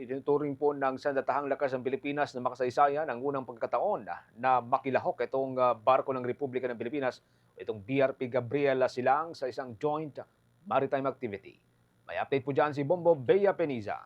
Itinuturing po ng Sandatahang Lakas ng Pilipinas na makasaysayan ang unang pagkataon na makilahok itong barko ng Republika ng Pilipinas, itong BRP Gabriela Silang sa isang joint maritime activity. May update po dyan si Bombo Bea Peniza.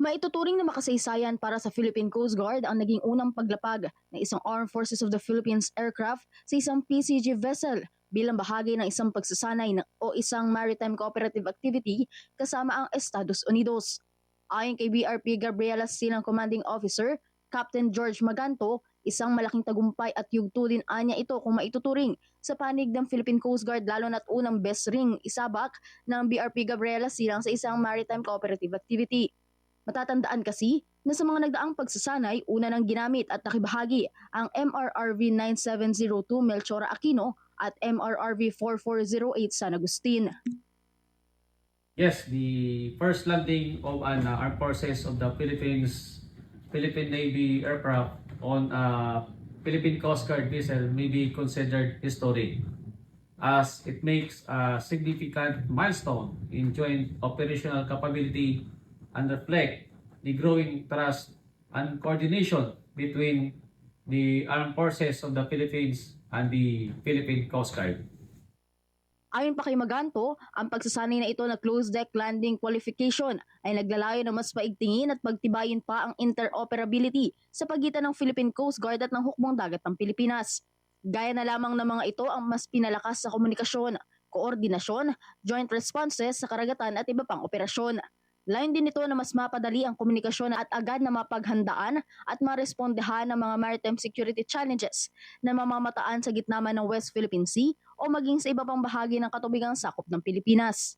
Maituturing na makasaysayan para sa Philippine Coast Guard ang naging unang paglapag ng isang Armed Forces of the Philippines aircraft sa isang PCG vessel bilang bahagi ng isang pagsasanay o isang maritime cooperative activity kasama ang Estados Unidos. Ayon kay BRP Gabriela Silang Commanding Officer, Captain George Maganto, isang malaking tagumpay at yugto din anya ito kung maituturing sa panig ng Philippine Coast Guard lalo na't unang best ring isabak ng BRP Gabriela Silang sa isang maritime cooperative activity. Matatandaan kasi na sa mga nagdaang pagsasanay, una nang ginamit at nakibahagi ang MRRV 9702 Melchora Aquino at MRRV 4408 San Agustin. Yes, the first landing of an armed forces of the Philippine Navy aircraft on a Philippine Coast Guard vessel may be considered historic, as it makes a significant milestone in joint operational capability and reflect the growing trust and coordination between the armed forces of the Philippines and the Philippine Coast Guard. Ayon pa kay Maganto, ang pagsasanay na ito na closed deck landing qualification ay naglalayo na mas paigtingin at pagtibayin pa ang interoperability sa pagitan ng Philippine Coast Guard at ng hukbong dagat ng Pilipinas. Gaya na lamang ng mga ito ang mas pinalakas sa komunikasyon, koordinasyon, joint responses sa karagatan at iba pang operasyon. Layon din ito na mas mapadali ang komunikasyon at agad na mapaghandaan at marespondehan ng mga maritime security challenges na mamamataan sa gitna man ng West Philippine Sea o maging sa iba pang bahagi ng katubigang sakop ng Pilipinas.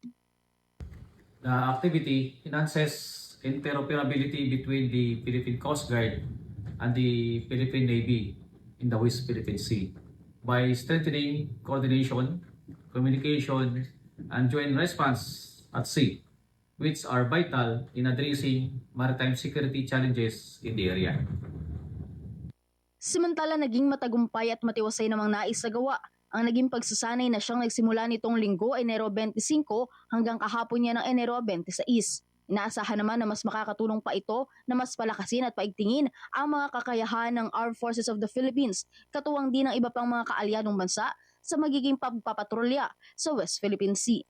The activity enhances interoperability between the Philippine Coast Guard and the Philippine Navy in the West Philippine Sea by strengthening coordination, communication, and joint response at sea, which are vital in addressing maritime security challenges in the area. Samantala naging matagumpay at matiwasay namang naisagawa ang naging pagsasanay na siyang nagsimula nitong linggo Enero 25 hanggang kahapon niya ng Enero 26. Inaasahan naman na mas makakatulong pa ito na mas palakasin at paigtingin ang mga kakayahan ng Armed Forces of the Philippines, katuwang din ng iba pang mga kaalyadong bansa sa magiging pagpapatrolya sa West Philippine Sea.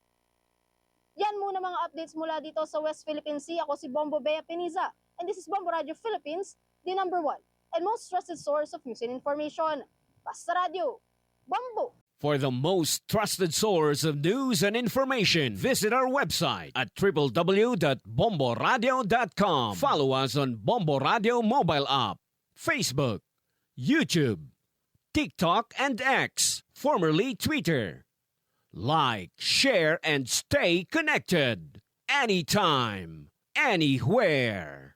Yan muna mga updates mula dito sa West Philippine Sea. Ako si Bombo Bea Peniza and this is Bombo Radio Philippines, the #1 and most trusted source of news and information. Basta Radio, Bombo! For the most trusted source of news and information, visit our website at www.bomboradio.com. Follow us on Bombo Radio mobile app, Facebook, YouTube, TikTok, and X, formerly Twitter. Like, share, and stay connected. Anytime, anywhere.